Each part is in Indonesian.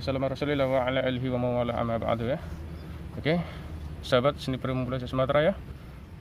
wasallam Rasulillah wa ala alihi wa mawala amma ba'du ya. Oke, sahabat seni Pemula Sumatera ya.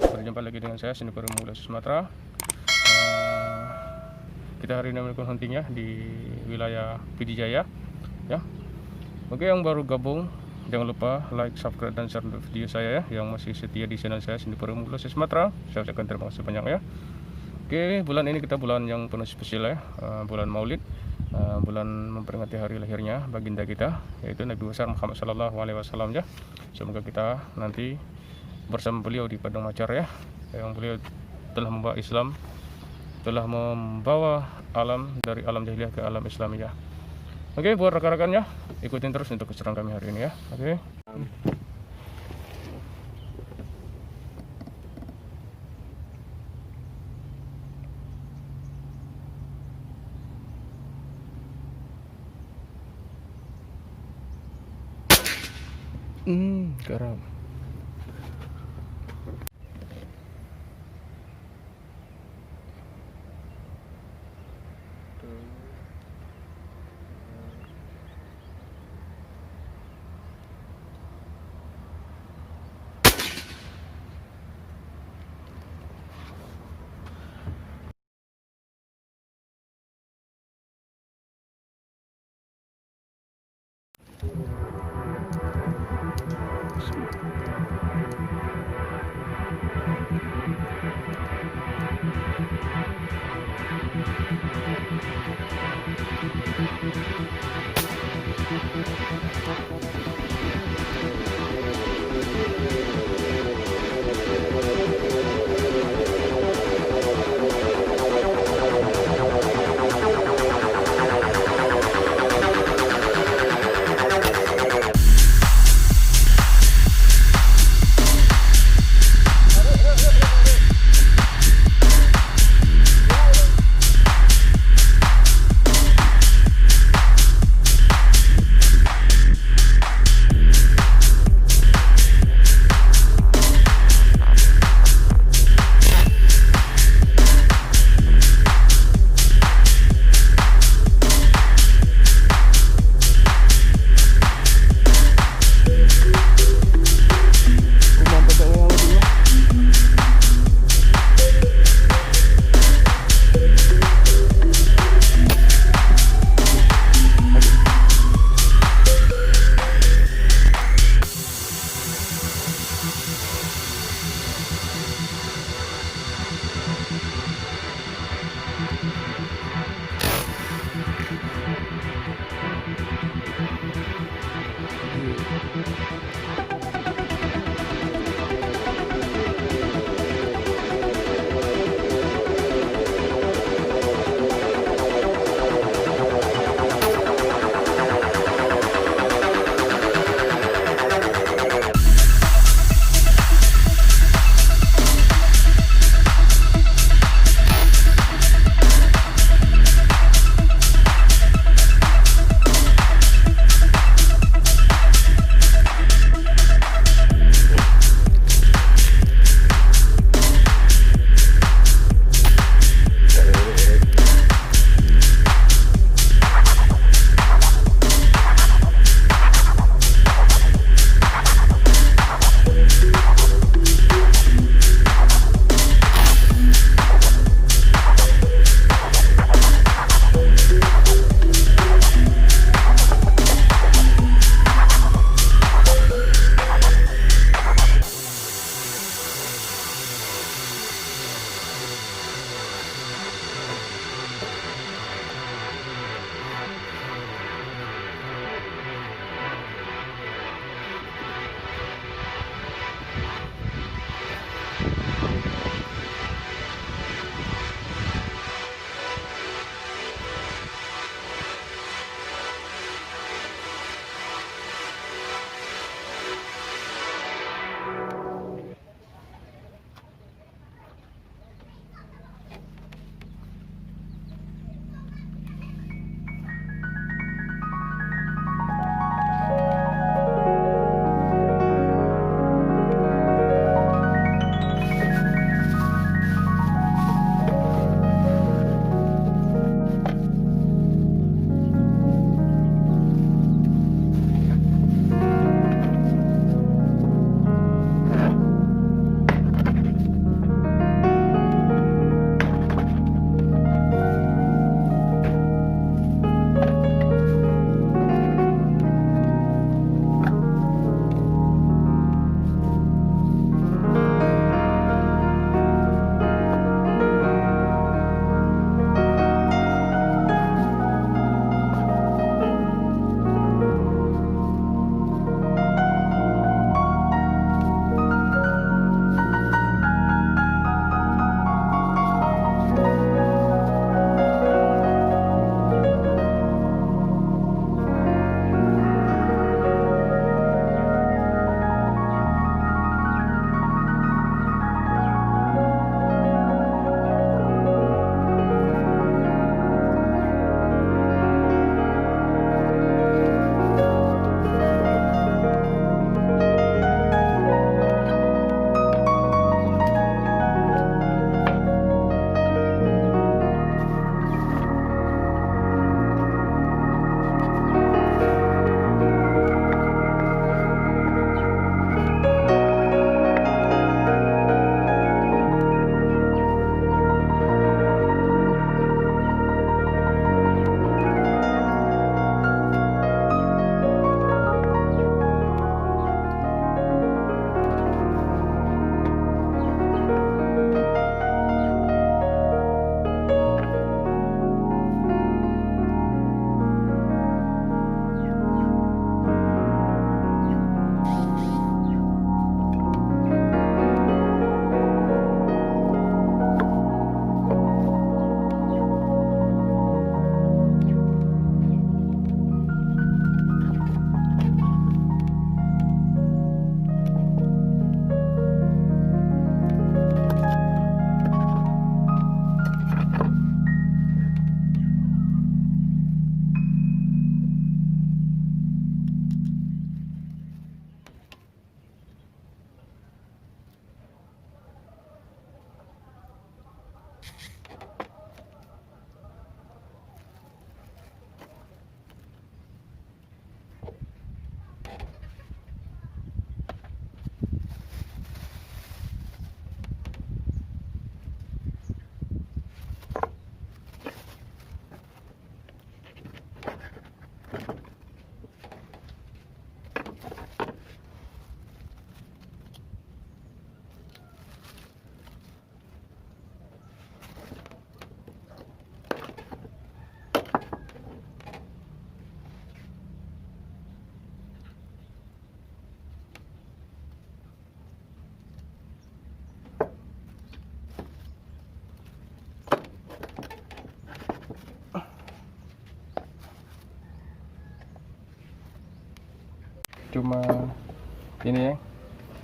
Berjumpa lagi dengan saya seni Pemula Sumatera. Kita hari ini melakukan hunting ya di wilayah Pidijaya ya. Oke, yang baru gabung jangan lupa like, subscribe dan share video saya ya. Yang masih setia di channel saya seni Pemula Sumatera, saya ucapkan terima kasih banyak ya. Oke, bulan ini kita bulan yang penuh spesial ya, bulan Maulid, bulan memperingati hari lahirnya baginda kita, yaitu Nabi besar Muhammad Sallallahu Alaihi Wasallam ya. Semoga kita nanti bersama beliau di padang mahsyar ya, yang beliau telah membawa Islam, telah membawa alam dari alam jahiliyah ke alam Islamiyah. Oke, buat rekan-rekannya ikutin terus untuk keseruan kami hari ini ya. Oke. Garam. Cuma ini ya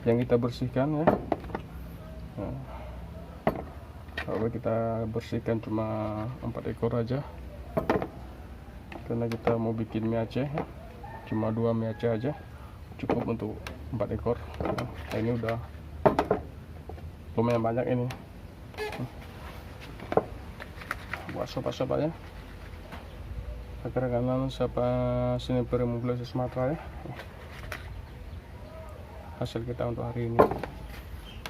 yang kita bersihkan ya. Nah, kalau kita bersihkan cuma 4 ekor aja, karena kita mau bikin mie Aceh ya. Cuma 2 mie Aceh aja cukup untuk 4 ekor. Nah, ini udah lumayan banyak ini buat sobat-sobat ya. Kanan siapa sini Peremublasi Sumatera ya. Hasil kita untuk hari ini.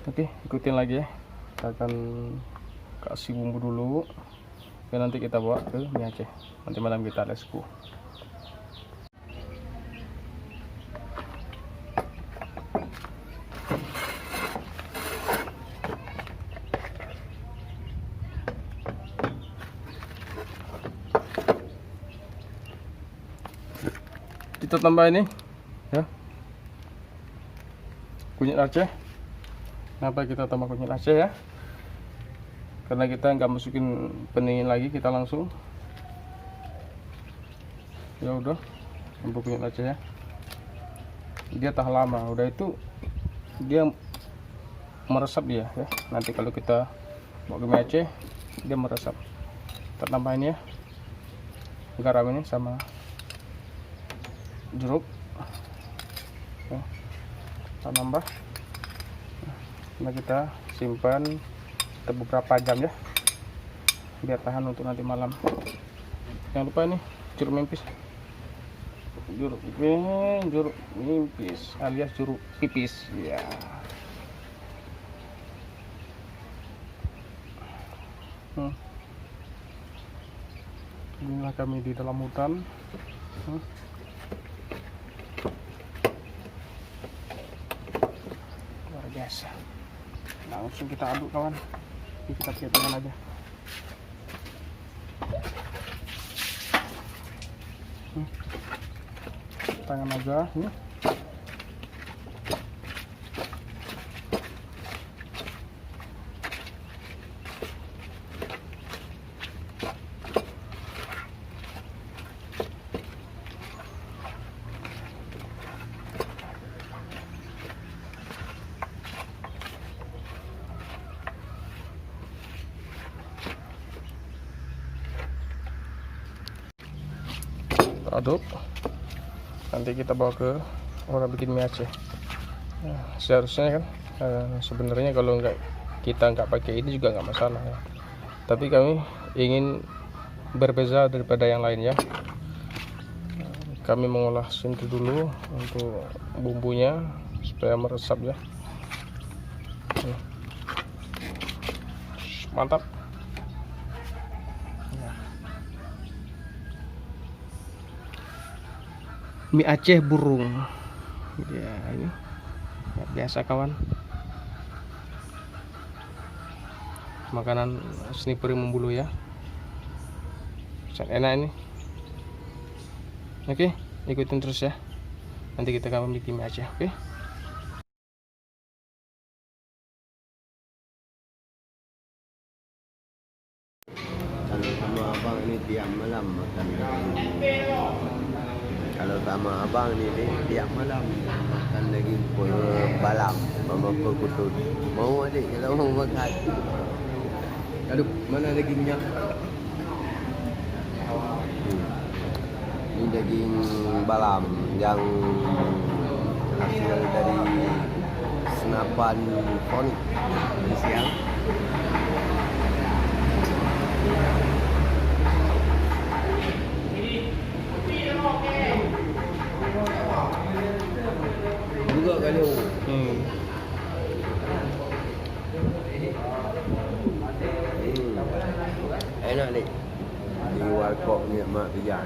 Oke, ikutin lagi ya. Kita akan kasih bumbu dulu, dan nanti kita bawa ke mie Aceh. Nanti malam kita let's go. Kita tambah ini ya, kunyit Aceh. Kenapa kita tambah kunyit Aceh ya? Karena kita nggak masukin pendingin lagi, kita langsung ya udah bumbu kunyit Aceh ya. Dia tahan lama, udah itu dia meresap dia ya. Nanti kalau kita bawa ke mie Aceh dia meresap. Kita tambahin ya garam ini sama jeruk ya. Kita nambah. Nah, kita simpan beberapa jam ya, biar tahan untuk nanti malam. Jangan lupa ini jeruk nipis, jeruk nipis alias jeruk pipis ya. Inilah kami di dalam hutan. Luar biasa. Langsung kita aduk kawan. Ini kita pakai tangan aja. Tangan aja ini. Aduk, nanti kita bawa ke orang bikin mie Aceh. Nah, seharusnya kan sebenarnya kalau kita nggak pakai ini juga nggak masalah ya. Tapi kami ingin berbeda daripada yang lain ya. Kami mengolah sendiri dulu untuk bumbunya supaya meresap ya. Mantap. Mie Aceh burung ya, ini biasa kawan, makanan seni Peremumbulu ya, sangat enak ini. Oke, ikutin terus ya, nanti kita akan bikin mie Aceh. Oke. Kalau sama abang ini tiap malam makan daging. Kalau sama abang ini tiap malam makan daging balam sama perkutut. Mau adik kalau mau makan. Aduh, mana dagingnya? Ini daging balam yang hasil dari senapan fonik di siang. Juga kali. Enak ni. Di warkop ni mak kerja.